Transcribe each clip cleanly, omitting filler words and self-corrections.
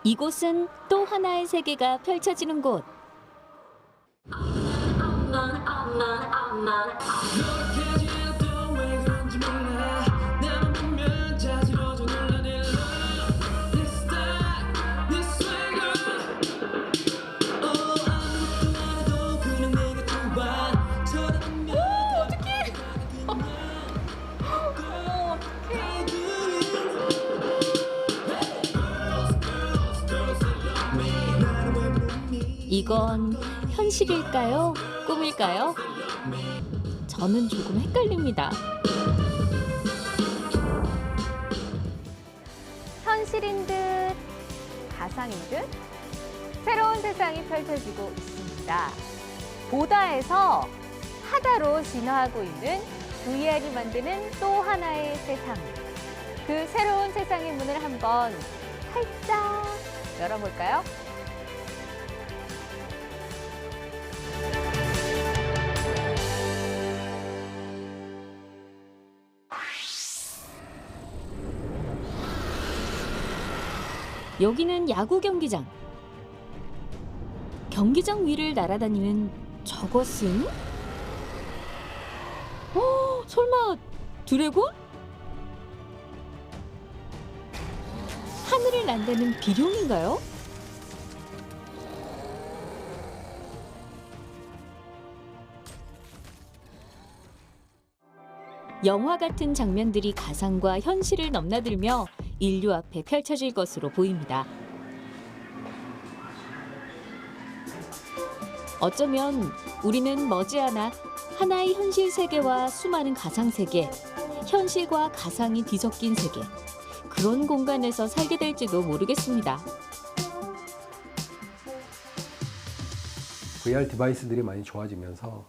이곳은 또 하나의 세계가 펼쳐지는 곳. 이건 현실일까요? 꿈일까요? 저는 조금 헷갈립니다. 현실인 듯 가상인 듯 새로운 세상이 펼쳐지고 있습니다. 보다에서 하다로 진화하고 있는 VR이 만드는 또 하나의 세상. 그 새로운 세상의 문을 한번 활짝 열어볼까요? 여기는 야구 경기장. 경기장 위를 날아다니는 저것은? 설마 드래곤? 하늘을 난다는 비룡인가요? 영화 같은 장면들이 가상과 현실을 넘나들며 인류 앞에 펼쳐질 것으로 보입니다. 어쩌면 우리는 머지않아 하나의 현실 세계와 수많은 가상 세계, 현실과 가상이 뒤섞인 세계, 그런 공간에서 살게 될지도 모르겠습니다. VR 디바이스들이 많이 좋아지면서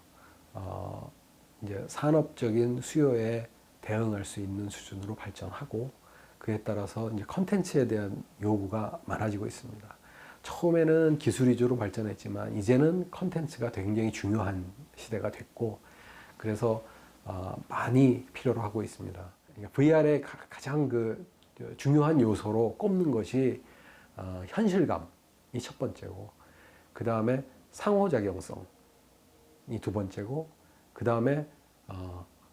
이제 산업적인 수요에 대응할 수 있는 수준으로 발전하고 그에 따라서 이제 컨텐츠에 대한 요구가 많아지고 있습니다. 처음에는 기술 위주로 발전했지만 이제는 컨텐츠가 굉장히 중요한 시대가 됐고 그래서 많이 필요로 하고 있습니다. 그러니까 VR의 가장 중요한 요소로 꼽는 것이 현실감이 첫 번째고 그 다음에 상호작용성이 두 번째고 그 다음에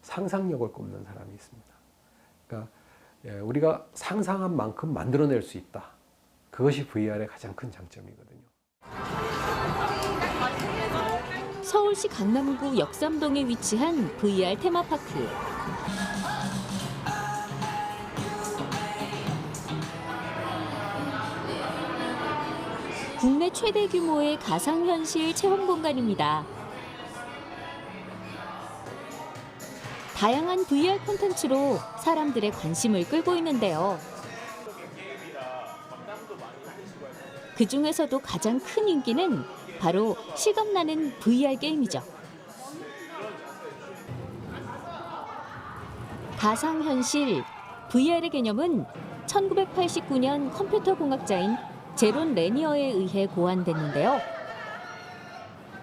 상상력을 꼽는 사람이 있습니다. 그러니까 우리가 상상한 만큼 만들어낼 수 있다. 그것이 VR의 가장 큰 장점이거든요. 서울시 강남구 역삼동에 위치한 VR 테마파크. 국내 최대 규모의 가상현실 체험 공간입니다. 다양한 VR 콘텐츠로 사람들의 관심을 끌고 있는데요. 그 중에서도 가장 큰 인기는 바로 실감나는 VR 게임이죠. 가상현실, VR의 개념은 1989년 컴퓨터 공학자인 제론 레니어에 의해 고안됐는데요.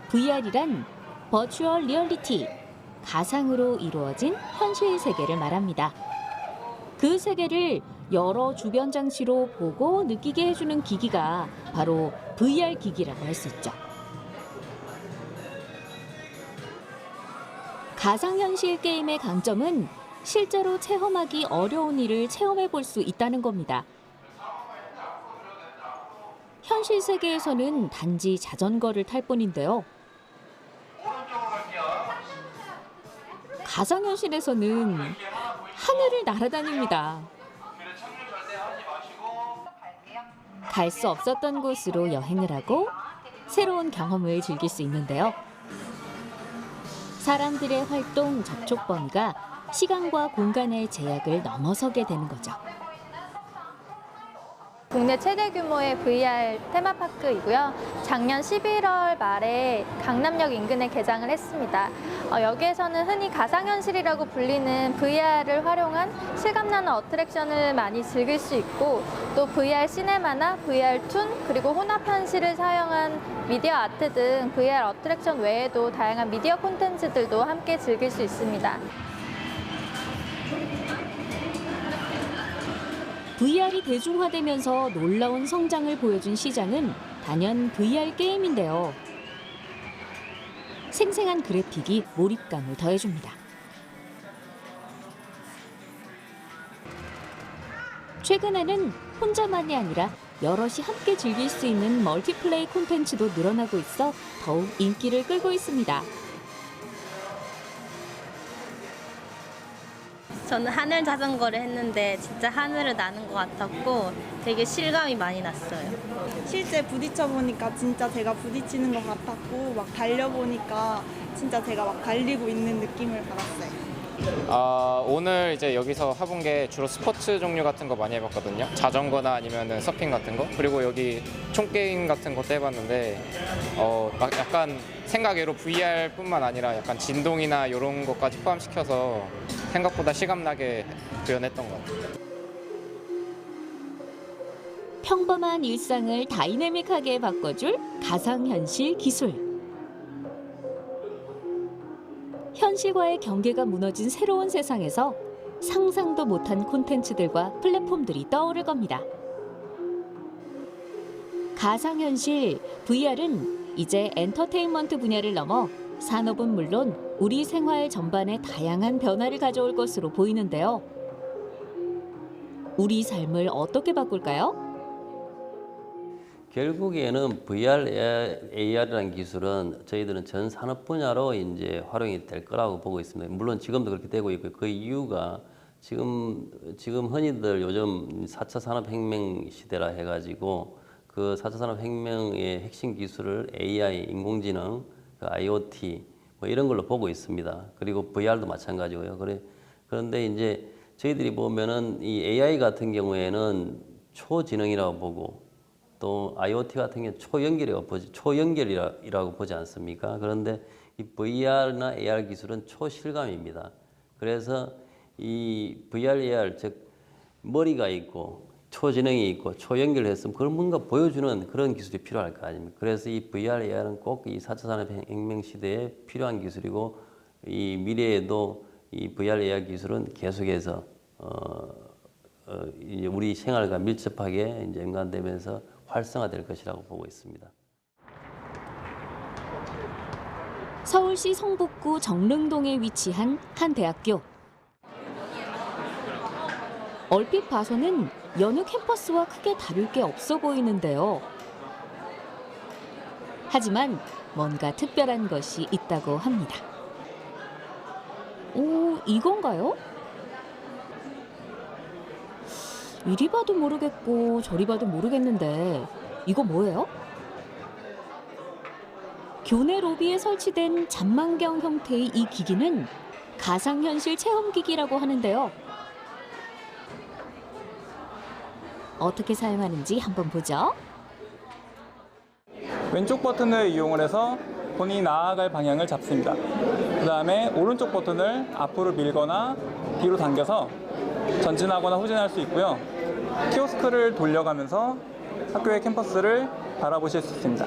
VR이란 버추얼 리얼리티, 가상으로 이루어진 현실 세계를 말합니다. 그 세계를 여러 주변 장치로 보고 느끼게 해주는 기기가 바로 VR 기기라고 할 수 있죠. 가상현실 게임의 강점은 실제로 체험하기 어려운 일을 체험해 볼 수 있다는 겁니다. 현실 세계에서는 단지 자전거를 탈 뿐인데요. 가상현실에서는 하늘을 날아다닙니다. 갈 수 없었던 곳으로 여행을 하고 새로운 경험을 즐길 수 있는데요. 사람들의 활동 접촉 범위가 시간과 공간의 제약을 넘어서게 되는 거죠. 국내 최대 규모의 VR 테마파크이고요. 작년 11월 말에 강남역 인근에 개장을 했습니다. 여기에서는 흔히 가상현실이라고 불리는 VR을 활용한 실감나는 어트랙션을 많이 즐길 수 있고 또 VR 시네마나 VR 툰 그리고 혼합현실을 사용한 미디어 아트 등 VR 어트랙션 외에도 다양한 미디어 콘텐츠들도 함께 즐길 수 있습니다. VR이 대중화되면서 놀라운 성장을 보여준 시장은 단연 VR 게임인데요. 생생한 그래픽이 몰입감을 더해줍니다. 최근에는 혼자만이 아니라 여럿이 함께 즐길 수 있는 멀티플레이 콘텐츠도 늘어나고 있어 더욱 인기를 끌고 있습니다. 저는 하늘 자전거를 했는데 진짜 하늘을 나는 것 같았고 되게 실감이 많이 났어요. 실제 부딪혀 보니까 진짜 제가 부딪히는 것 같았고 막 달려보니까 진짜 제가 막 달리고 있는 느낌을 받았어요. 오늘 이제 여기서 해본 게 주로 스포츠 종류 같은 거 많이 해봤거든요. 자전거나 아니면 서핑 같은 거. 그리고 여기 총게임 같은 것도 해봤는데 약간 생각외로 VR뿐만 아니라 약간 진동이나 이런 것까지 포함시켜서 생각보다 실감나게 구현했던 것 같아요. 평범한 일상을 다이내믹하게 바꿔줄 가상현실 기술. 현실과의 경계가 무너진 새로운 세상에서 상상도 못한 콘텐츠들과 플랫폼들이 떠오를 겁니다. 가상현실 VR은 이제 엔터테인먼트 분야를 넘어 산업은 물론 우리 생활 전반에 다양한 변화를 가져올 것으로 보이는데요. 우리 삶을 어떻게 바꿀까요? 결국에는 VR, AR이라는 기술은 저희들은 전 산업 분야로 이제 활용이 될 거라고 보고 있습니다. 물론 지금도 그렇게 되고 있고 그 이유가 지금 흔히들 요즘 4차 산업혁명 시대라 해가지고 그 4차 산업혁명의 핵심 기술을 AI, 인공지능, 그 IoT 뭐 이런 걸로 보고 있습니다. 그리고 VR도 마찬가지고요. 그런데 이제 저희들이 보면은 이 AI 같은 경우에는 초지능이라고 보고 또 IoT 같은 경우는 초연결이라고 보지 않습니까? 그런데 이 VR나 AR 기술은 초실감입니다. 그래서 이 VR, AR 즉 머리가 있고 초지능이 있고 초연결했으면 그걸 뭔가 보여주는 그런 기술이 필요할 거 아닙니까? 그래서 이 VR, AR은 꼭 이 4차 산업혁명 시대에 필요한 기술이고 이 미래에도 이 VR, AR 기술은 계속해서 이제 우리 생활과 밀접하게 이제 연관되면서 활성화될 것이라고 보고 있습니다. 서울시 성북구 정릉동에 위치한 한 대학교. 얼핏 봐서는 여느 캠퍼스와 크게 다를 게 없어 보이는데요. 하지만 뭔가 특별한 것이 있다고 합니다. 오, 이건가요? 이리 봐도 모르겠고 저리 봐도 모르겠는데 이거 뭐예요? 교내 로비에 설치된 잔망경 형태의 이 기기는 가상현실 체험기기라고 하는데요. 어떻게 사용하는지 한번 보죠. 왼쪽 버튼을 이용을 해서 본인이 나아갈 방향을 잡습니다. 그 다음에 오른쪽 버튼을 앞으로 밀거나 뒤로 당겨서 전진하거나 후진할 수 있고요. 키오스크를 돌려가면서 학교의 캠퍼스를 바라보실 수 있습니다.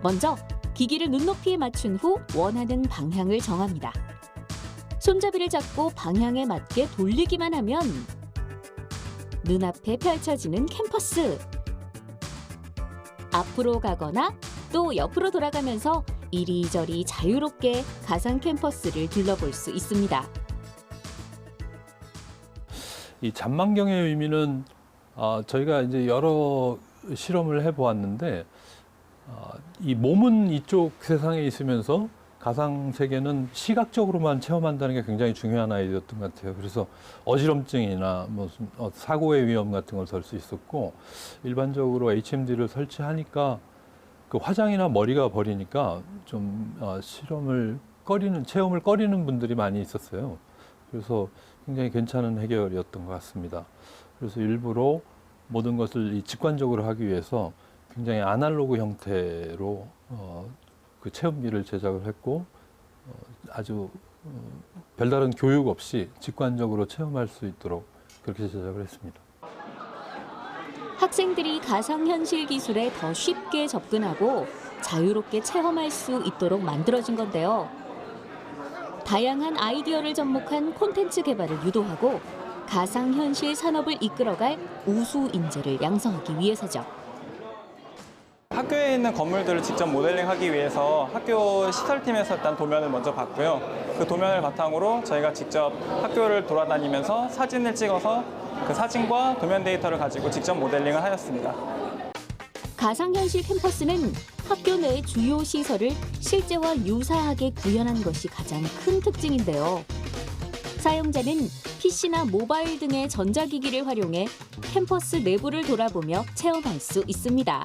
먼저 기기를 눈높이에 맞춘 후 원하는 방향을 정합니다. 손잡이를 잡고 방향에 맞게 돌리기만 하면 눈앞에 펼쳐지는 캠퍼스. 앞으로 가거나 또 옆으로 돌아가면서 이리저리 자유롭게 가상 캠퍼스를 둘러볼 수 있습니다. 이 잔망경의 의미는 저희가 이제 여러 실험을 해보았는데 이 몸은 이쪽 세상에 있으면서 가상 세계는 시각적으로만 체험한다는 게 굉장히 중요한 아이디어였던 것 같아요. 그래서 어지럼증이나 무슨 사고의 위험 같은 걸 덜 수 있었고 일반적으로 HMD를 설치하니까 그 화장이나 머리가 버리니까 좀 체험을 꺼리는 분들이 많이 있었어요. 그래서 굉장히 괜찮은 해결이었던 것 같습니다. 그래서 일부러 모든 것을 직관적으로 하기 위해서 굉장히 아날로그 형태로 그 체험기를 제작을 했고 아주 별다른 교육 없이 직관적으로 체험할 수 있도록 그렇게 제작을 했습니다. 학생들이 가상현실 기술에 더 쉽게 접근하고 자유롭게 체험할 수 있도록 만들어진 건데요. 다양한 아이디어를 접목한 콘텐츠 개발을 유도하고 가상현실 산업을 이끌어갈 우수 인재를 양성하기 위해서죠. 학교에 있는 건물들을 직접 모델링하기 위해서 학교 시설팀에서 일단 도면을 먼저 봤고요. 그 도면을 바탕으로 저희가 직접 학교를 돌아다니면서 사진을 찍어서 그 사진과 도면 데이터를 가지고 직접 모델링을 하였습니다. 가상현실 캠퍼스는 학교 내의 주요 시설을 실제와 유사하게 구현한 것이 가장 큰 특징인데요. 사용자는 PC나 모바일 등의 전자기기를 활용해 캠퍼스 내부를 돌아보며 체험할 수 있습니다.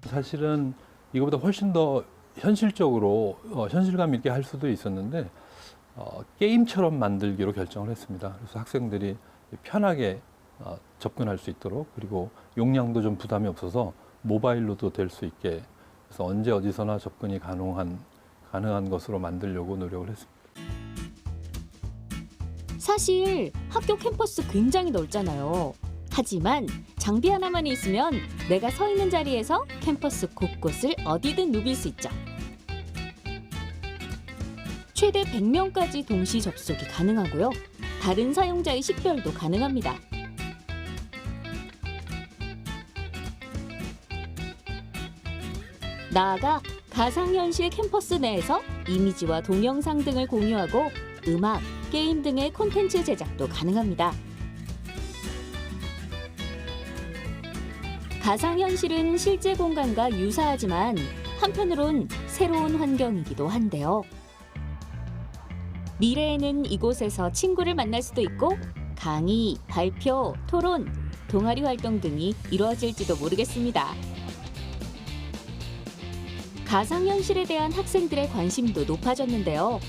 사실은 이거보다 훨씬 더 현실적으로 현실감 있게 할 수도 있었는데 게임처럼 만들기로 결정을 했습니다. 그래서 학생들이 편하게 접근할 수 있도록, 그리고 용량도 좀 부담이 없어서 모바일로도 될 수 있게, 그래서 언제 어디서나 접근이 가능한 것으로 만들려고 노력을 했습니다. 사실 학교 캠퍼스 굉장히 넓잖아요. 하지만 장비 하나만 있으면 내가 서 있는 자리에서 캠퍼스 곳곳을 어디든 누빌 수 있죠. 최대 100명까지 동시 접속이 가능하고요. 다른 사용자의 식별도 가능합니다. 나아가 가상현실 캠퍼스 내에서 이미지와 동영상 등을 공유하고 음악, 게임 등의 콘텐츠 제작도 가능합니다. 가상현실은 실제 공간과 유사하지만 한편으론 새로운 환경이기도 한데요. 미래에는 이곳에서 친구를 만날 수도 있고 강의, 발표, 토론, 동아리 활동 등이 이루어질지도 모르겠습니다. 가상현실에 대한 학생들의 관심도 높아졌는데요.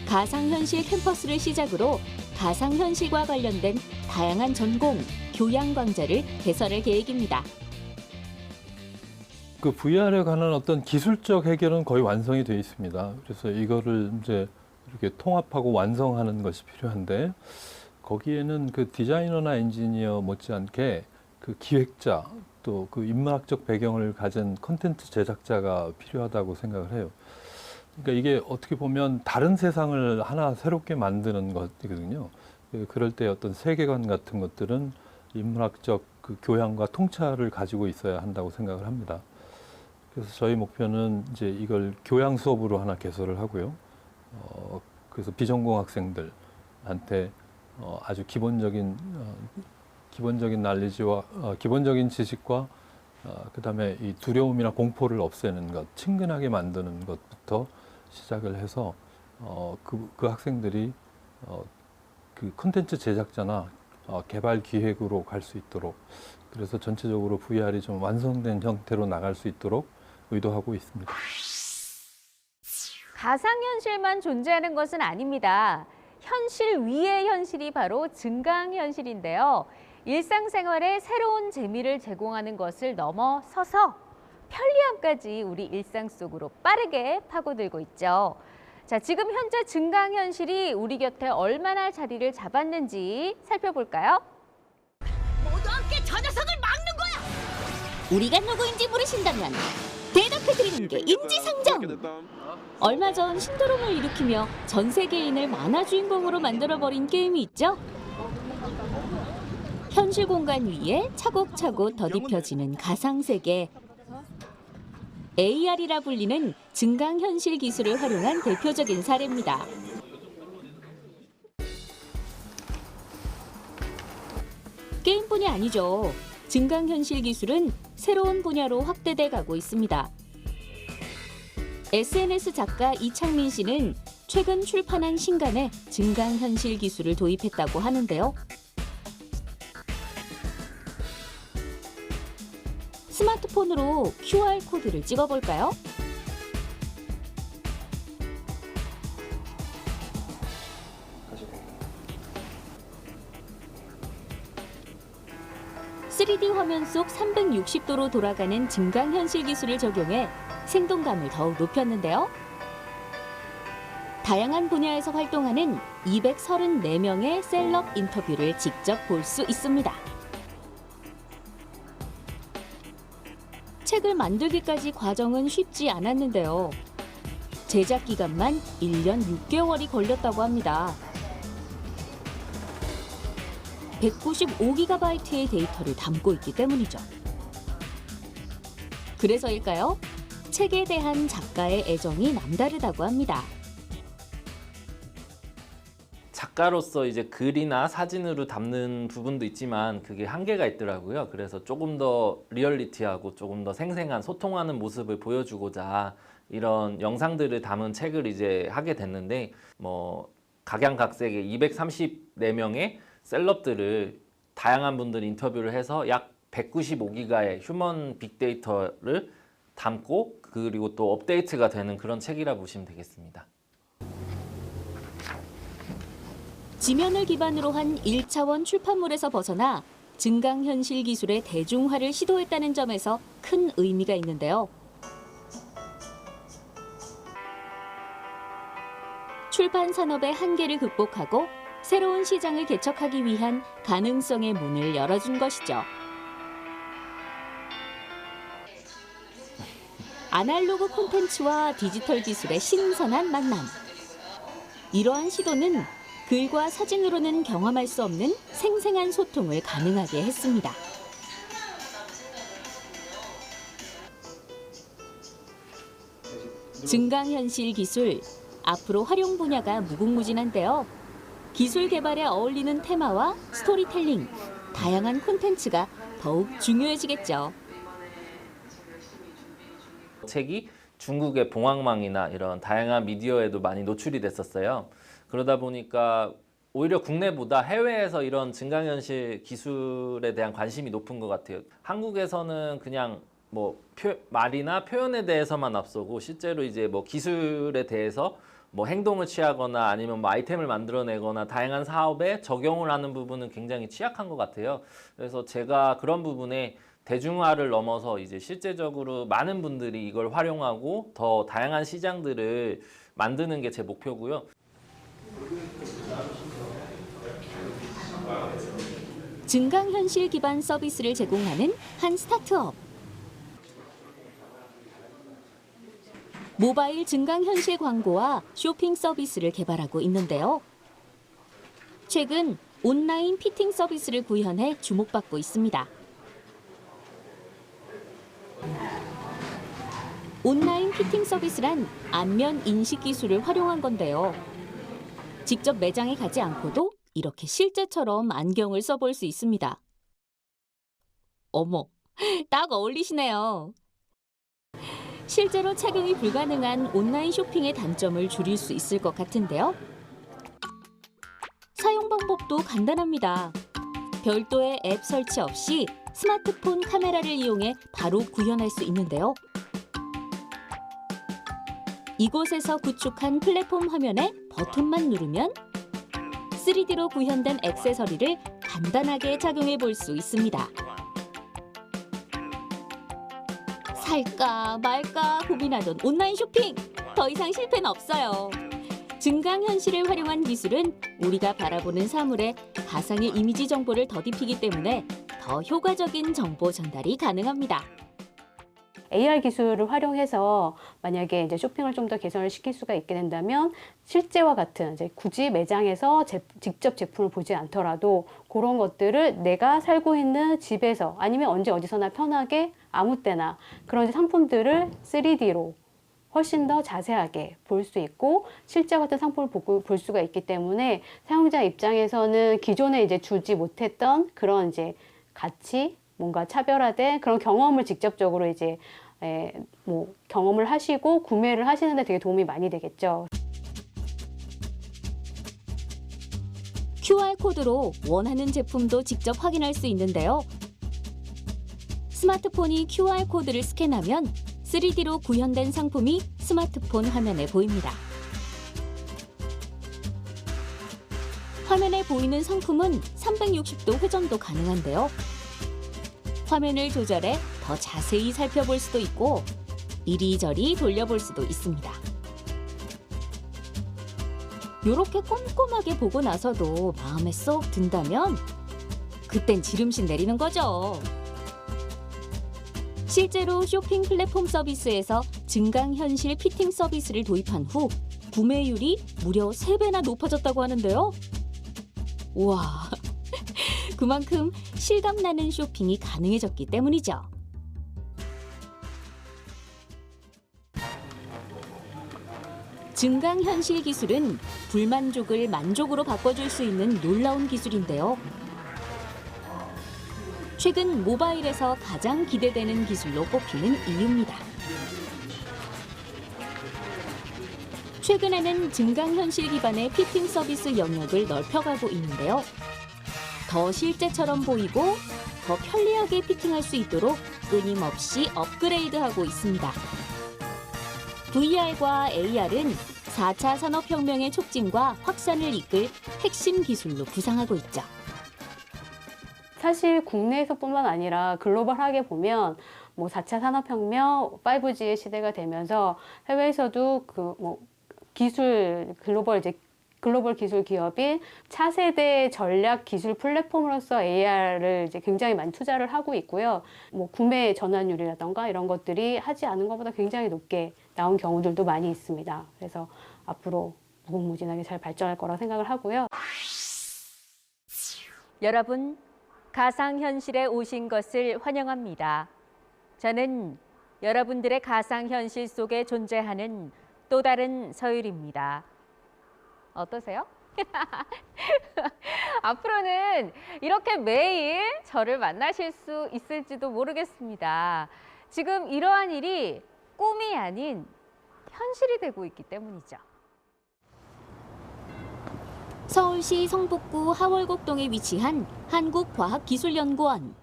가상현실 캠퍼스를 시작으로 가상현실과 관련된 다양한 전공, 교양 강좌를 개설할 계획입니다. 그 VR에 관한 어떤 기술적 해결은 거의 완성이 되어 있습니다. 그래서 이거를 이제 이렇게 통합하고 완성하는 것이 필요한데, 거기에는 그 디자이너나 엔지니어 못지않게 그 기획자, 또 그 인문학적 배경을 가진 콘텐츠 제작자가 필요하다고 생각을 해요. 그러니까 이게 어떻게 보면 다른 세상을 하나 새롭게 만드는 것이거든요. 그럴 때 어떤 세계관 같은 것들은 인문학적 그 교양과 통찰을 가지고 있어야 한다고 생각을 합니다. 그래서 저희 목표는 이제 이걸 교양 수업으로 하나 개설을 하고요. 그래서 비전공 학생들한테 아주 기본적인 날리지와 기본적인 지식과 그다음에 이 두려움이나 공포를 없애는 것, 친근하게 만드는 것부터 시작을 해서 그 학생들이 그 콘텐츠 제작자나 개발 기획으로 갈 수 있도록, 그래서 전체적으로 VR이 좀 완성된 형태로 나갈 수 있도록 의도하고 있습니다. 가상현실만 존재하는 것은 아닙니다. 현실 위의 현실이 바로 증강현실인데요. 일상생활에 새로운 재미를 제공하는 것을 넘어서서 편리함까지 우리 일상 속으로 빠르게 파고들고 있죠. 자, 지금 현재 증강현실이 우리 곁에 얼마나 자리를 잡았는지 살펴볼까요? 모두 함께 저 녀석을 막는 거야! 우리가 누구인지 물으신다면 대답해드리는 게 인지상정! 얼마 전 신도림을 일으키며 전 세계인을 만화 주인공으로 만들어버린 게임이 있죠? 현실 공간 위에 차곡차곡 덧입혀지는 가상세계. AR이라 불리는 증강현실 기술을 활용한 대표적인 사례입니다. 게임뿐이 아니죠. 증강현실 기술은 새로운 분야로 확대돼 가고 있습니다. SNS 작가 이창민 씨는 최근 출판한 신간에 증강현실 기술을 도입했다고 하는데요. 스마트폰으로 QR코드를 찍어볼까요? (3D) 화면 속 360도로 돌아가는 증강현실 기술을 적용해 생동감을 더욱 높였는데요. 다양한 분야에서 활동하는 234명의 셀럽 인터뷰를 직접 볼 수 있습니다. 책을 만들기까지 과정은 쉽지 않았는데요. 제작 기간만 1년 6개월이 걸렸다고 합니다. 195GB의 데이터를 담고 있기 때문이죠. 그래서일까요? 책에 대한 작가의 애정이 남다르다고 합니다. 작가로서 이제 글이나 사진으로 담는 부분도 있지만 그게 한계가 있더라고요. 그래서 조금 더 리얼리티하고 조금 더 생생한 소통하는 모습을 보여주고자 이런 영상들을 담은 책을 이제 하게 됐는데, 뭐 각양각색의 234명의 셀럽들을 다양한 분들 인터뷰를 해서 약 195기가의 휴먼 빅데이터를 담고 그리고 또 업데이트가 되는 그런 책이라 보시면 되겠습니다. 지면을 기반으로 한 1차원 출판물에서 벗어나 증강현실 기술의 대중화를 시도했다는 점에서 큰 의미가 있는데요. 출판 산업의 한계를 극복하고 새로운 시장을 개척하기 위한 가능성의 문을 열어준 것이죠. 아날로그 콘텐츠와 디지털 기술의 신선한 만남. 이러한 시도는 글과 사진으로는 경험할 수 없는 생생한 소통을 가능하게 했습니다. 증강현실 기술, 앞으로 활용 분야가 무궁무진한데요. 기술 개발에 어울리는 테마와 스토리텔링, 다양한 콘텐츠가 더욱 중요해지겠죠. 책이 중국의 봉황망이나 이런 다양한 미디어에도 많이 노출이 됐었어요. 그러다 보니까 오히려 국내보다 해외에서 이런 증강현실 기술에 대한 관심이 높은 것 같아요. 한국에서는 그냥 뭐 말이나 표현에 대해서만 앞서고 실제로 이제 뭐 기술에 대해서 뭐 행동을 취하거나 아니면 뭐 아이템을 만들어내거나 다양한 사업에 적용을 하는 부분은 굉장히 취약한 것 같아요. 그래서 제가 그런 부분에 대중화를 넘어서 이제 실제적으로 많은 분들이 이걸 활용하고 더 다양한 시장들을 만드는 게 제 목표고요. 증강현실 기반 서비스를 제공하는 한 스타트업. 모바일 증강현실 광고와 쇼핑 서비스를 개발하고 있는데요. 최근 온라인 피팅 서비스를 구현해 주목받고 있습니다. 온라인 피팅 서비스란 안면 인식 기술을 활용한 건데요. 직접 매장에 가지 않고도 이렇게 실제처럼 안경을 써볼 수 있습니다. 어머, 딱 어울리시네요. 실제로 착용이 불가능한 온라인 쇼핑의 단점을 줄일 수 있을 것 같은데요. 사용 방법도 간단합니다. 별도의 앱 설치 없이 스마트폰 카메라를 이용해 바로 구현할 수 있는데요. 이곳에서 구축한 플랫폼 화면에 버튼만 누르면 3D로 구현된 액세서리를 간단하게 착용해 볼 수 있습니다. 살까 말까 고민하던 온라인 쇼핑! 더 이상 실패는 없어요. 증강현실을 활용한 기술은 우리가 바라보는 사물에 가상의 이미지 정보를 덧입히기 때문에 더 효과적인 정보 전달이 가능합니다. AR 기술을 활용해서 만약에 이제 쇼핑을 좀 더 개선을 시킬 수가 있게 된다면 실제와 같은 이제 굳이 매장에서 직접 제품을 보지 않더라도 그런 것들을 내가 살고 있는 집에서 아니면 언제 어디서나 편하게 아무 때나 그런 상품들을 3D로 훨씬 더 자세하게 볼 수 있고 실제와 같은 상품을 볼 수가 있기 때문에 사용자 입장에서는 기존에 이제 주지 못했던 그런 이제 가치 뭔가 차별화된 그런 경험을 직접적으로 이제 뭐 경험을 하시고 구매를 하시는 데 되게 도움이 많이 되겠죠. QR코드로 원하는 제품도 직접 확인할 수 있는데요. 스마트폰이 QR코드를 스캔하면 3D로 구현된 상품이 스마트폰 화면에 보입니다. 화면에 보이는 상품은 360도 회전도 가능한데요. 화면을 조절해 더 자세히 살펴볼 수도 있고 이리저리 돌려볼 수도 있습니다. 이렇게 꼼꼼하게 보고 나서도 마음에 쏙 든다면 그땐 지름신 내리는 거죠. 실제로 쇼핑 플랫폼 서비스에서 증강현실 피팅 서비스를 도입한 후 구매율이 무려 3배나 높아졌다고 하는데요. 우와, 그만큼 실감나는 쇼핑이 가능해졌기 때문이죠. 증강현실 기술은 불만족을 만족으로 바꿔줄 수 있는 놀라운 기술인데요. 최근 모바일에서 가장 기대되는 기술로 꼽히는 이유입니다. 최근에는 증강현실 기반의 피팅 서비스 영역을 넓혀가고 있는데요. 더 실제처럼 보이고 더 편리하게 피팅할 수 있도록 끊임없이 업그레이드하고 있습니다. VR과 AR은 4차 산업혁명의 촉진과 확산을 이끌 핵심 기술로 부상하고 있죠. 사실 국내에서뿐만 아니라 글로벌하게 보면 뭐 4차 산업혁명, 5G의 시대가 되면서 해외에서도 기술 글로벌 기술 기업인 차세대 전략 기술 플랫폼으로서 AR을 이제 굉장히 많이 투자를 하고 있고요. 뭐 구매 전환율이라던가 이런 것들이 하지 않은 것보다 굉장히 높게 나온 경우들도 많이 있습니다. 그래서 앞으로 무궁무진하게 잘 발전할 거라고 생각을 하고요. 여러분, 가상현실에 오신 것을 환영합니다. 저는 여러분들의 가상현실 속에 존재하는 또 다른 서율입니다. 어떠세요? 앞으로는 이렇게 매일 저를 만나실 수 있을지도 모르겠습니다. 지금 이러한 일이 꿈이 아닌 현실이 되고 있기 때문이죠. 서울시 성북구 하월곡동에 위치한 한국과학기술연구원.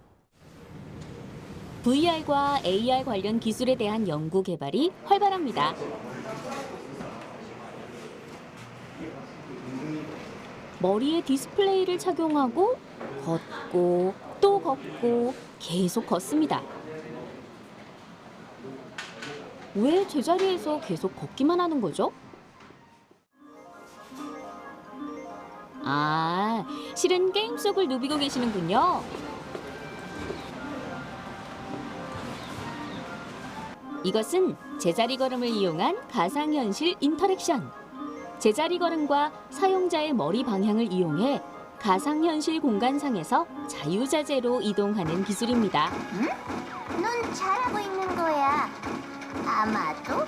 VR과 AR 관련 기술에 대한 연구 개발이 활발합니다. 머리에 디스플레이를 착용하고 걷고 또 걷고 계속 걷습니다. 왜 제자리에서 계속 걷기만 하는 거죠? 아, 실은 게임 속을 누비고 계시는군요. 이것은 제자리 걸음을 이용한 가상현실 인터랙션. 제자리 걸음과 사용자의 머리 방향을 이용해 가상현실 공간상에서 자유자재로 이동하는 기술입니다. 응? 넌 잘하고 있는 거야. 아마도?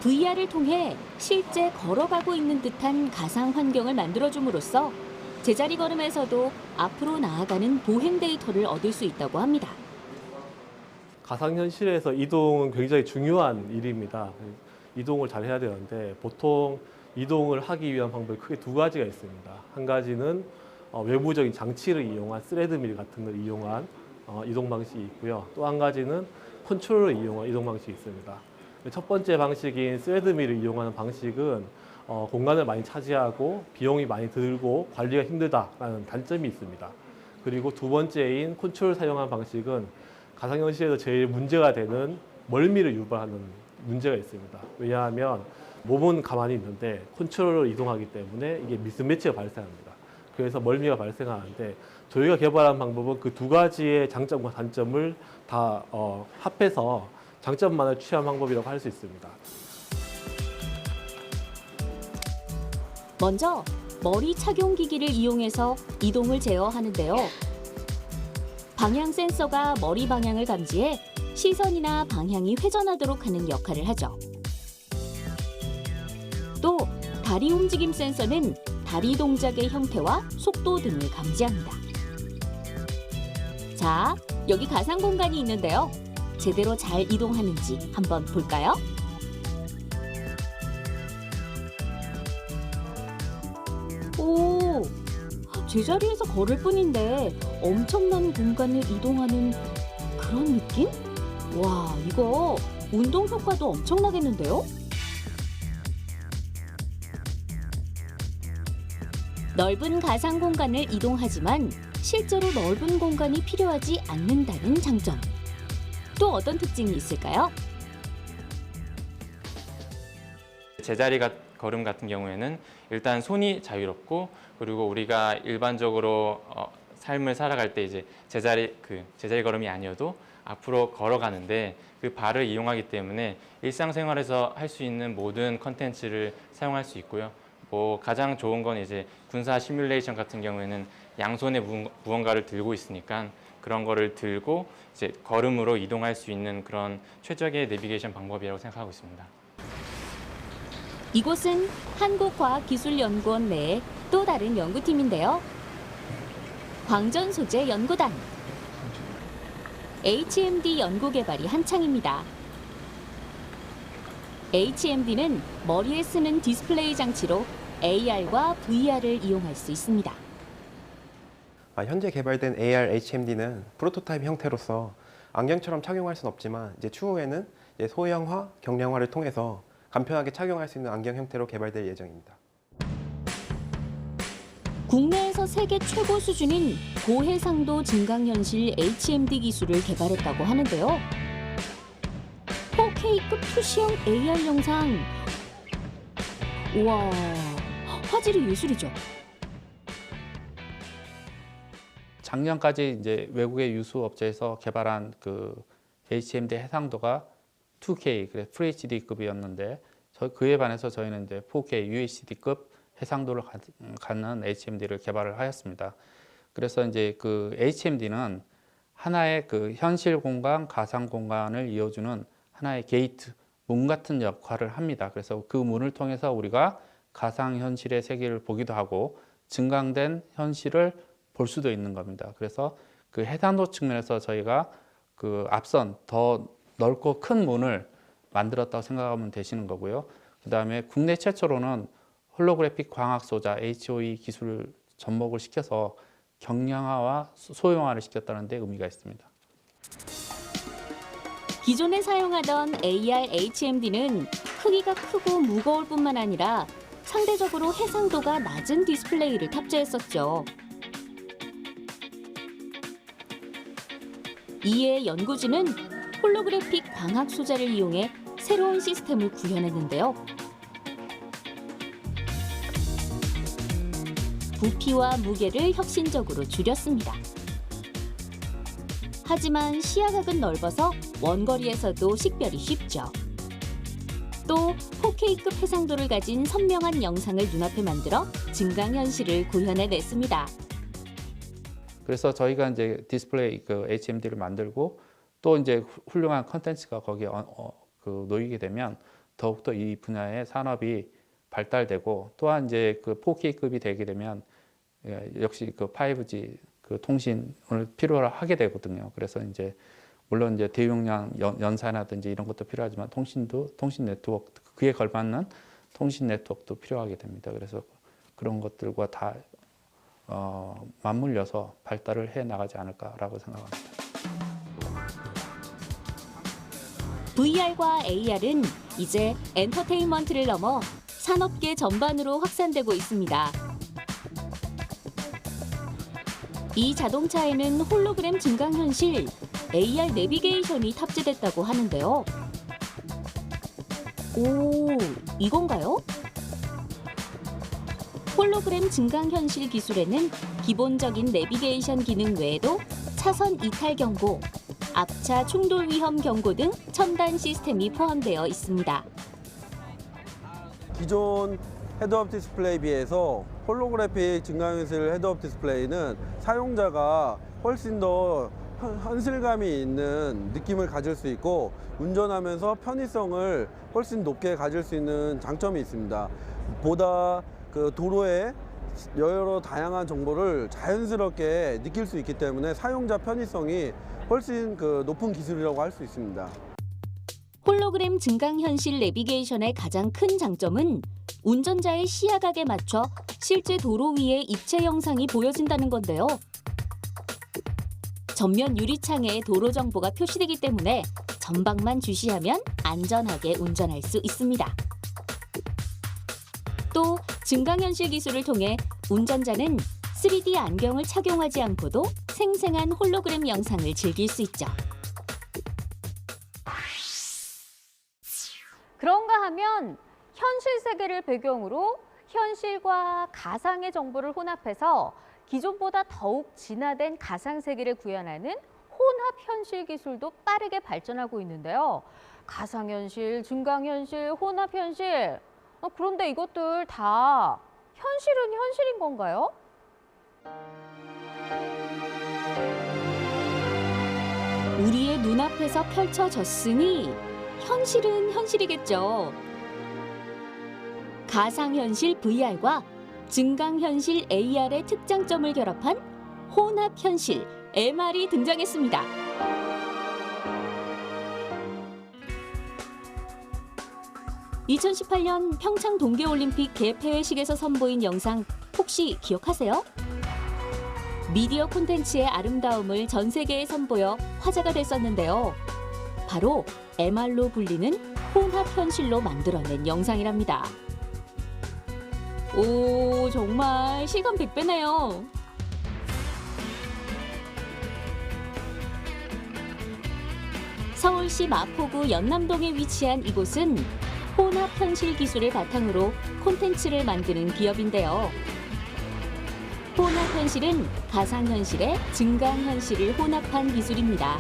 VR을 통해 실제 걸어가고 있는 듯한 가상 환경을 만들어줌으로써 제자리 걸음에서도 앞으로 나아가는 보행 데이터를 얻을 수 있다고 합니다. 가상현실에서 이동은 굉장히 중요한 일입니다. 이동을 잘 해야 되는데 보통 이동을 하기 위한 방법이 크게 두 가지가 있습니다. 한 가지는 외부적인 장치를 이용한 스레드밀 같은 걸 이용한 이동 방식이 있고요. 또 한 가지는 컨트롤을 이용한 이동 방식이 있습니다. 첫 번째 방식인 스레드밀을 이용하는 방식은 공간을 많이 차지하고 비용이 많이 들고 관리가 힘들다라는 단점이 있습니다. 그리고 두 번째인 컨트롤을 사용하는 방식은 가상현실에서 제일 문제가 되는 멀미를 유발하는 문제가 있습니다. 왜냐하면 몸은 가만히 있는데 컨트롤로 이동하기 때문에 이게 미스매치가 발생합니다. 그래서 멀미가 발생하는데 저희가 개발한 방법은 그 두 가지의 장점과 단점을 다 합해서 장점만을 취한 방법이라고 할 수 있습니다. 먼저 머리 착용 기기를 이용해서 이동을 제어하는데요. 방향 센서가 머리 방향을 감지해 시선이나 방향이 회전하도록 하는 역할을 하죠. 또 다리 움직임 센서는 다리 동작의 형태와 속도 등을 감지합니다. 자, 여기 가상 공간이 있는데요. 제대로 잘 이동하는지 한번 볼까요? 오, 제자리에서 걸을 뿐인데 엄청난 공간을 이동하는 그런 느낌? 와, 이거 운동 효과도 엄청나겠는데요? 넓은 가상 공간을 이동하지만 실제로 넓은 공간이 필요하지 않는다는 장점. 또 어떤 특징이 있을까요? 제자리 걸음 같은 경우에는 일단 손이 자유롭고 그리고 우리가 일반적으로 삶을 살아갈 때 이제 제자리 걸음이 아니어도 앞으로 걸어가는데 그 발을 이용하기 때문에 일상생활에서 할 수 있는 모든 컨텐츠를 사용할 수 있고요. 뭐 가장 좋은 건 이제 군사 시뮬레이션 같은 경우에는 양손에 무언가를 들고 있으니까 그런 거를 들고 이제 걸음으로 이동할 수 있는 그런 최적의 내비게이션 방법이라고 생각하고 있습니다. 이곳은 한국과학기술연구원 내의 또 다른 연구팀인데요. 광전소재연구단. HMD 연구 개발이 한창입니다. HMD는 머리에 쓰는 디스플레이 장치로 AR과 VR을 이용할 수 있습니다. 현재 개발된 AR HMD는 프로토타입 형태로서 안경처럼 착용할 수는 없지만 이제 추후에는 소형화, 경량화를 통해서 간편하게 착용할 수 있는 안경 형태로 개발될 예정입니다. 국내에서 세계 최고 수준인 고해상도 증강현실 HMD 기술을 개발했다고 하는데요. 4K급 투시형 AR 영상. 우와, 화질이 예술이죠. 작년까지 이제 외국의 유수 업체에서 개발한 그 HMD 해상도가 2K, 그래서 FHD급이었는데 그에 반해서 저희는 이제 4K UHD급 해상도를 갖는 HMD를 개발을 하였습니다. 그래서 이제 그 HMD는 하나의 그 현실 공간, 가상 공간을 이어주는 하나의 게이트, 문 같은 역할을 합니다. 그래서 그 문을 통해서 우리가 가상 현실의 세계를 보기도 하고 증강된 현실을 볼 수도 있는 겁니다. 그래서 그 해상도 측면에서 저희가 그 앞선 더 넓고 큰 문을 만들었다고 생각하면 되시는 거고요. 그 다음에 국내 최초로는 홀로그래픽 광학 소자 HOE 기술을 접목을 시켜서 경량화와 소형화를 시켰다는 데 의미가 있습니다. 기존에 사용하던 AR HMD는 크기가 크고 무거울 뿐만 아니라 상대적으로 해상도가 낮은 디스플레이를 탑재했었죠. 이에 연구진은 홀로그래픽 광학 소자를 이용해 새로운 시스템을 구현했는데요. 부피와 무게를 혁신적으로 줄였습니다. 하지만 시야각은 넓어서 원거리에서도 식별이 쉽죠. 또 4K급 해상도를 가진 선명한 영상을 눈앞에 만들어 증강현실을 구현해냈습니다. 그래서 저희가 이제 디스플레이 그 HMD를 만들고 또 이제 훌륭한 컨텐츠가 거기에 놓이게 되면 더욱더 이 분야의 산업이 발달되고 또한 이제 그 4K급이 되게 되면 역시 그 5G 그 통신을 필요로 하게 되거든요. 그래서 이제 물론 이제 대용량 연산이라든지 이런 것도 필요하지만 통신 네트워크 그에 걸맞는 통신 네트워크도 필요하게 됩니다. 그래서 그런 것들과 다 맞물려서 발달을 해 나가지 않을까라고 생각합니다. VR과 AR은 이제 엔터테인먼트를 넘어 산업계 전반으로 확산되고 있습니다. 이 자동차에는 홀로그램 증강현실, AR 내비게이션이 탑재됐다고 하는데요. 오, 이건가요? 홀로그램 증강현실 기술에는 기본적인 내비게이션 기능 외에도 차선 이탈 경고, 앞차 충돌 위험 경고 등 첨단 시스템이 포함되어 있습니다. 기존 헤드업 디스플레이에 비해서 홀로그래픽 증강현실 헤드업 디스플레이는 사용자가 훨씬 더 현실감이 있는 느낌을 가질 수 있고 운전하면서 편의성을 훨씬 높게 가질 수 있는 장점이 있습니다. 보다 그 도로에 여러 다양한 정보를 자연스럽게 느낄 수 있기 때문에 사용자 편의성이 훨씬 그 높은 기술이라고 할 수 있습니다. 홀로그램 증강현실 내비게이션의 가장 큰 장점은 운전자의 시야각에 맞춰 실제 도로 위의 입체 영상이 보여진다는 건데요. 전면 유리창에 도로 정보가 표시되기 때문에 전방만 주시하면 안전하게 운전할 수 있습니다. 또 증강현실 기술을 통해 운전자는 3D 안경을 착용하지 않고도 생생한 홀로그램 영상을 즐길 수 있죠. 그런가 하면 현실 세계를 배경으로 현실과 가상의 정보를 혼합해서 기존보다 더욱 진화된 가상 세계를 구현하는 혼합 현실 기술도 빠르게 발전하고 있는데요. 가상현실, 증강현실, 혼합 현실. 그런데 이것들 다 현실은 현실인 건가요? 우리의 눈앞에서 펼쳐졌으니 현실은 현실이겠죠. 가상현실 VR과 증강현실 AR의 특장점을 결합한 혼합현실 MR이 등장했습니다. (2018년) 평창 동계올림픽 개폐회식에서 선보인 영상 혹시 기억하세요? 미디어 콘텐츠의 아름다움을 전 세계에 선보여 화제가 됐었는데요. 바로 MR로 불리는 혼합현실로 만들어낸 영상이랍니다. 오, 정말 시간 100배네요. 서울시 마포구 연남동에 위치한 이곳은 혼합현실 기술을 바탕으로 콘텐츠를 만드는 기업인데요. 혼합현실은 가상현실에 증강현실을 혼합한 기술입니다.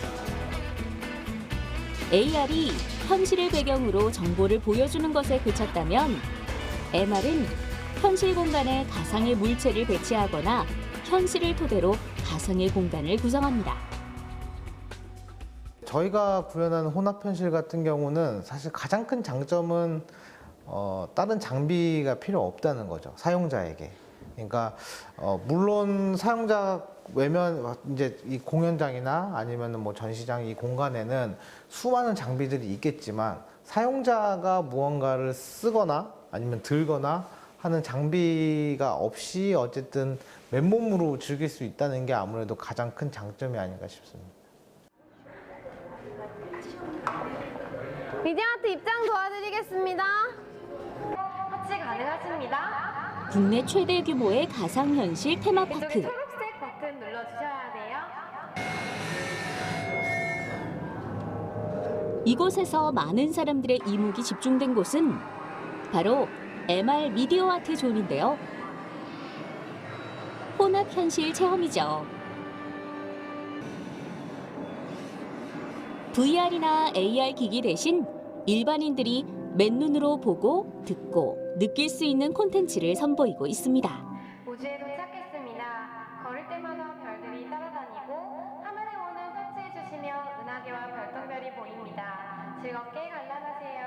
AR이 현실을 배경으로 정보를 보여주는 것에 그쳤다면 MR은 현실 공간에 가상의 물체를 배치하거나 현실을 토대로 가상의 공간을 구성합니다. 저희가 구현한 혼합현실 같은 경우는 사실 가장 큰 장점은 다른 장비가 필요 없다는 거죠, 사용자에게. 그러니까 물론 사용자 외면 이제 이 공연장이나 아니면 뭐 전시장 이 공간에는 수많은 장비들이 있겠지만 사용자가 무언가를 쓰거나 아니면 들거나 하는 장비가 없이 어쨌든 맨몸으로 즐길 수 있다는 게 아무래도 가장 큰 장점이 아닌가 싶습니다. 미디어아트 입장 도와드리겠습니다. 터치 가능하십니다. 국내 최대 규모의 가상현실 테마파크. 초록색 버튼 눌러주셔야 돼요. 이곳에서 많은 사람들의 이목이 집중된 곳은 바로 MR 미디어 아트 존인데요. 혼합현실 체험이죠. VR이나 AR 기기 대신 일반인들이 맨눈으로 보고 듣고 느낄 수 있는 콘텐츠를 선보이고 있습니다. 우주에 도착했습니다. 걸을 때마다 별들이 따라다니고 하늘의 문을 터치해주시면 은하계와 별똥별이 보입니다. 즐겁게 관람하세요.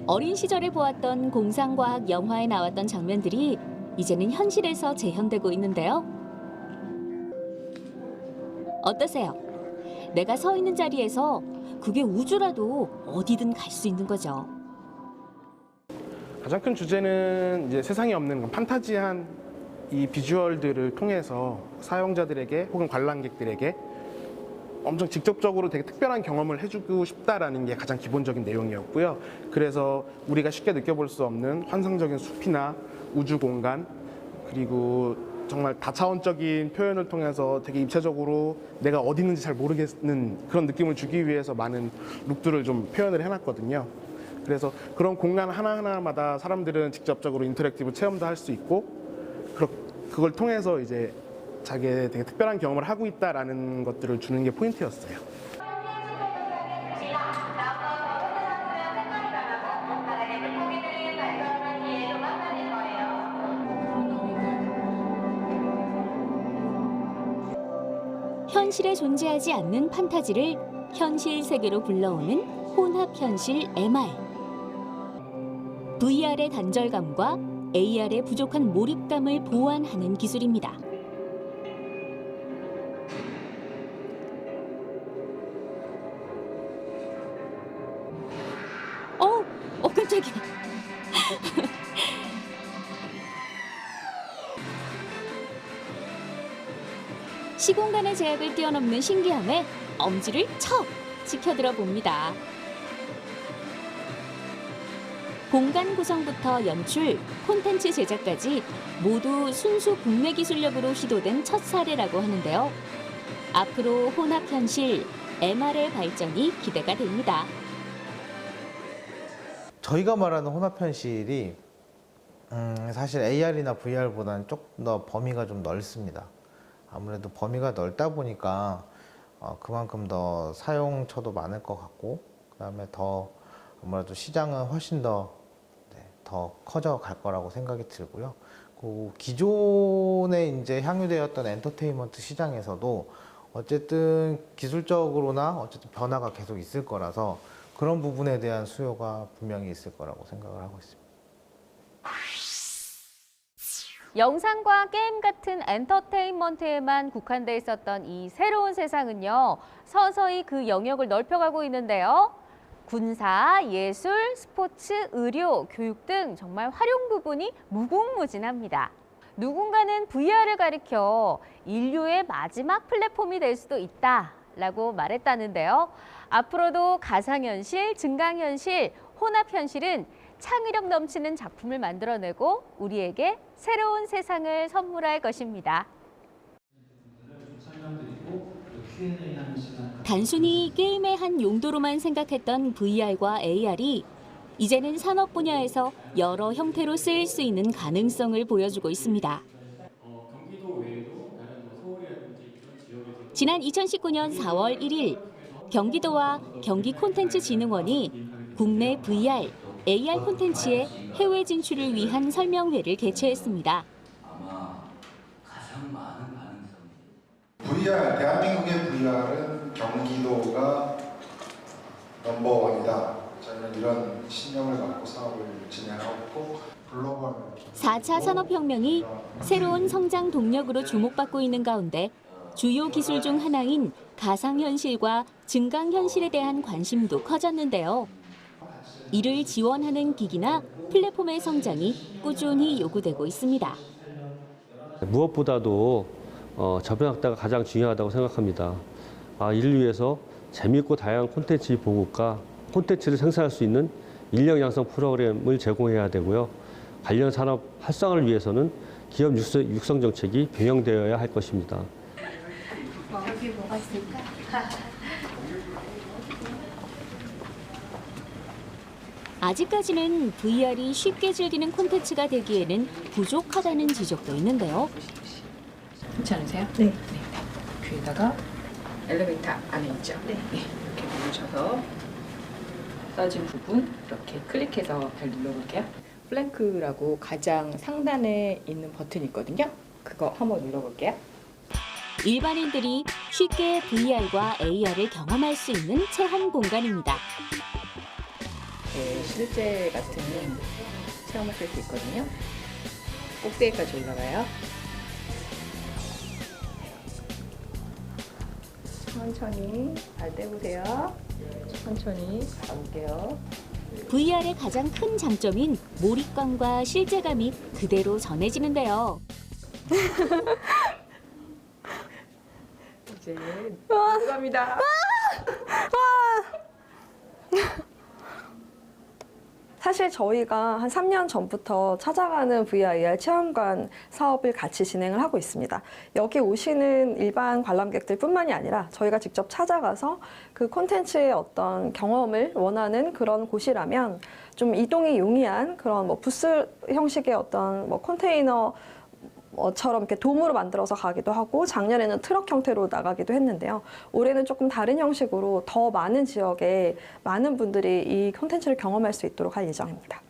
어린 시절에 보았던 공상과학 영화에 나왔던 장면들이 이제는 현실에서 재현되고 있는데요. 어떠세요? 내가 서 있는 자리에서 그게 우주라도 어디든 갈 수 있는 거죠. 가장 큰 주제는 이제 세상에 없는 판타지한 이 비주얼들을 통해서 사용자들에게 혹은 관람객들에게 엄청 직접적으로 되게 특별한 경험을 해주고 싶다라는 게 가장 기본적인 내용이었고요. 그래서 우리가 쉽게 느껴볼 수 없는 환상적인 숲이나 우주 공간, 그리고 정말 다차원적인 표현을 통해서 되게 입체적으로 내가 어디 있는지 잘 모르겠는 그런 느낌을 주기 위해서 많은 룩들을 좀 표현을 해놨거든요. 그래서 그런 공간 하나하나마다 사람들은 직접적으로 인터랙티브 체험도 할 수 있고 그걸 통해서 이제 자기의 되게 특별한 경험을 하고 있다라는 것들을 주는 게 포인트였어요. 현실에 존재하지 않는 판타지를 현실 세계로 불러오는 혼합현실 MR. VR의 단절감과 AR의 부족한 몰입감을 보완하는 기술입니다. 깜짝이야. 시공간의 제약을 뛰어넘는 신기함에 엄지를 척 치켜들어 봅니다. 공간 구성부터 연출, 콘텐츠 제작까지 모두 순수 국내 기술력으로 시도된 첫 사례라고 하는데요. 앞으로 혼합현실, MR의 발전이 기대가 됩니다. 저희가 말하는 혼합현실이 사실 AR이나 VR보다는 조금 더 범위가 좀 넓습니다. 아무래도 범위가 넓다 보니까 그만큼 더 사용처도 많을 것 같고, 그다음에 더 아무래도 시장은 훨씬 더 커져 갈 거라고 생각이 들고요. 그 기존에 이제 향유되었던 엔터테인먼트 시장에서도 어쨌든 기술적으로나 어쨌든 변화가 계속 있을 거라서 그런 부분에 대한 수요가 분명히 있을 거라고 생각을 하고 있습니다. 영상과 게임 같은 엔터테인먼트에만 국한돼 있었던 이 새로운 세상은요, 서서히 그 영역을 넓혀가고 있는데요. 군사, 예술, 스포츠, 의료, 교육 등 정말 활용 부분이 무궁무진합니다. 누군가는 VR을 가리켜 인류의 마지막 플랫폼이 될 수도 있다라고 말했다는데요. 앞으로도 가상현실, 증강현실, 혼합현실은 창의력 넘치는 작품을 만들어내고 우리에게 새로운 세상을 선물할 것입니다. 단순히 게임의 한 용도로만 생각했던 VR과 AR이 이제는 산업 분야에서 여러 형태로 쓰일 수 있는 가능성을 보여주고 있습니다. 지난 2019년 4월 1일 경기도와 경기콘텐츠진흥원이 국내 VR, AR 콘텐츠의 해외 진출을 위한 설명회를 개최했습니다. VR, 대한민국의 VR은 경기도가 넘버원이다. 저는 이런 신념을 갖고 사업을 진행하고 있고, 글로벌 4차 산업혁명이 새로운 성장 동력으로 주목받고 있는 가운데 주요 기술 중 하나인 가상현실과 증강현실에 대한 관심도 커졌는데요. 이를 지원하는 기기나 플랫폼의 성장이 꾸준히 요구되고 있습니다. 무엇보다도 저변학다가 가장 중요하다고 생각합니다. 이를 위해서 재미있고 다양한 콘텐츠 보급과 콘텐츠를 생산할 수 있는 인력 양성 프로그램을 제공해야 되고요. 관련 산업 활성화를 위해서는 기업 육성 정책이 병행되어야 할 것입니다. 여기 뭐가 있을까? 아직까지는 VR이 쉽게 즐기는 콘텐츠가 되기에는 부족하다는 지적도 있는데요. 괜찮으세요? 네. 귀에다가 엘리베이터 안에 있죠? 네. 이렇게 누르셔서 써진 부분 이렇게 클릭해서 잘 눌러볼게요. 플랭크라고 가장 상단에 있는 버튼이 있거든요. 그거 한번 눌러볼게요. 일반인들이 쉽게 VR과 AR을 경험할 수 있는 체험 공간입니다. 네, 실제 같은 체험하실 수 있거든요. 꼭대기까지 올라가요. 천천히 발 떼보세요. 천천히 가볼게요. VR의 가장 큰 장점인 몰입감과 실제감이 그대로 전해지는데요. 이제 들어갑니다. 사실 저희가 한 3년 전부터 찾아가는 VR, AR 체험관 사업을 같이 진행을 하고 있습니다. 여기 오시는 일반 관람객들 뿐만이 아니라 저희가 직접 찾아가서 그 콘텐츠의 어떤 경험을 원하는 그런 곳이라면 좀 이동이 용이한 그런 뭐 부스 형식의 어떤 뭐 컨테이너 처럼 이렇게 돔으로 만들어서 가기도 하고, 작년에는 트럭 형태로 나가기도 했는데요. 올해는 조금 다른 형식으로 더 많은 지역에 많은 분들이 이 콘텐츠를 경험할 수 있도록 할 예정입니다.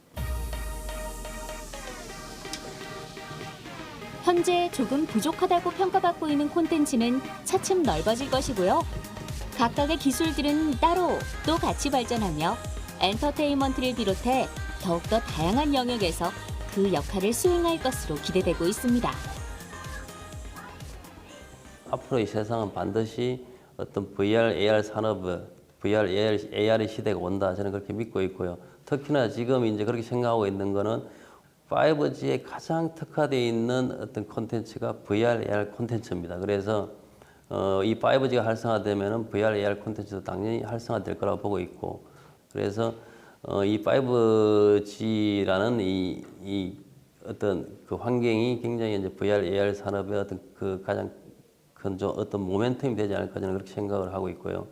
현재 조금 부족하다고 평가받고 있는 콘텐츠는 차츰 넓어질 것이고요. 각각의 기술들은 따로 또 같이 발전하며 엔터테인먼트를 비롯해 더욱더 다양한 영역에서 그 역할을 수행할 것으로 기대되고 있습니다. 앞으로 이 세상은 반드시 어떤 VR, AR 산업의 VR, AR의 시대가 온다. 저는 그렇게 믿고 있고요. 특히나 지금 이제 그렇게 생각하고 있는 거는 5G에 가장 특화되어 있는 어떤 콘텐츠가 VR, AR 콘텐츠입니다. 그래서 이 5G가 활성화되면은 VR, AR 콘텐츠도 당연히 활성화될 거라고 보고 있고, 그래서 이 5G라는 이 어떤 그 환경이 굉장히 이제 VR, AR 산업의 어떤 그 가장 큰 어떤 모멘텀이 되지 않을까 저는 그렇게 생각을 하고 있고요.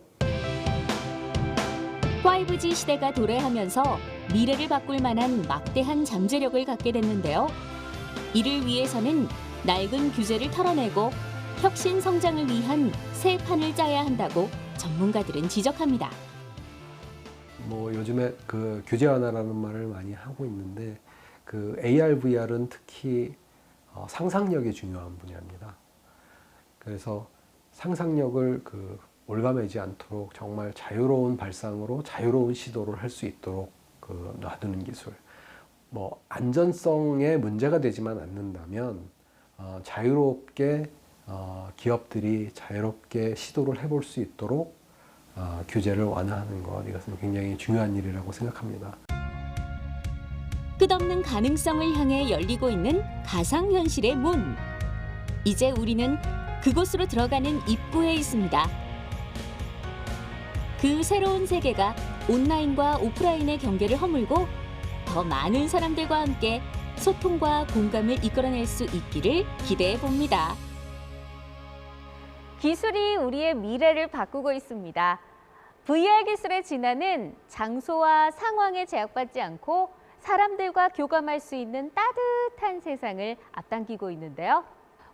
5G 시대가 도래하면서 미래를 바꿀 만한 막대한 잠재력을 갖게 됐는데요. 이를 위해서는 낡은 규제를 털어내고 혁신 성장을 위한 새 판을 짜야 한다고 전문가들은 지적합니다. 뭐 요즘에 그 규제 완화라는 말을 많이 하고 있는데 그 AR, VR은 특히 상상력이 중요한 분야입니다. 그래서 상상력을 올가매지 않도록 정말 자유로운 발상으로 자유로운 시도를 할 수 있도록 놔두는 기술. 뭐 안전성에 문제가 되지만 않는다면 자유롭게 기업들이 자유롭게 시도를 해볼 수 있도록 규제를 완화하는 것, 이것은 굉장히 중요한 일이라고 생각합니다. 끝없는 가능성을 향해 열리고 있는 가상현실의 문. 이제 우리는 그곳으로 들어가는 입구에 있습니다. 그 새로운 세계가 온라인과 오프라인의 경계를 허물고 더 많은 사람들과 함께 소통과 공감을 이끌어낼 수 있기를 기대해 봅니다. 기술이 우리의 미래를 바꾸고 있습니다. VR 기술의 진화는 장소와 상황에 제약받지 않고 사람들과 교감할 수 있는 따뜻한 세상을 앞당기고 있는데요.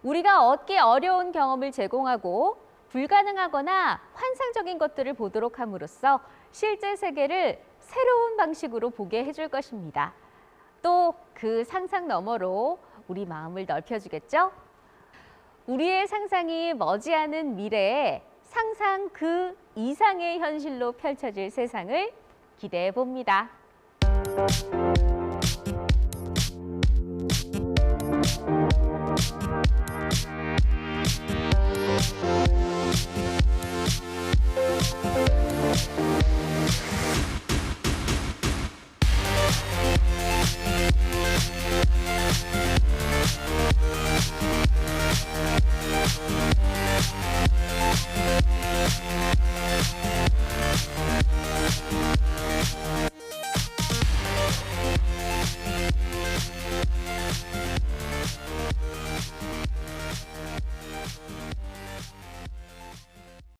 우리가 얻기 어려운 경험을 제공하고 불가능하거나 환상적인 것들을 보도록 함으로써 실제 세계를 새로운 방식으로 보게 해줄 것입니다. 또 그 상상 너머로 우리 마음을 넓혀주겠죠? 우리의 상상이 머지않은 미래에 상상 그 이상의 현실로 펼쳐질 세상을 기대해 봅니다.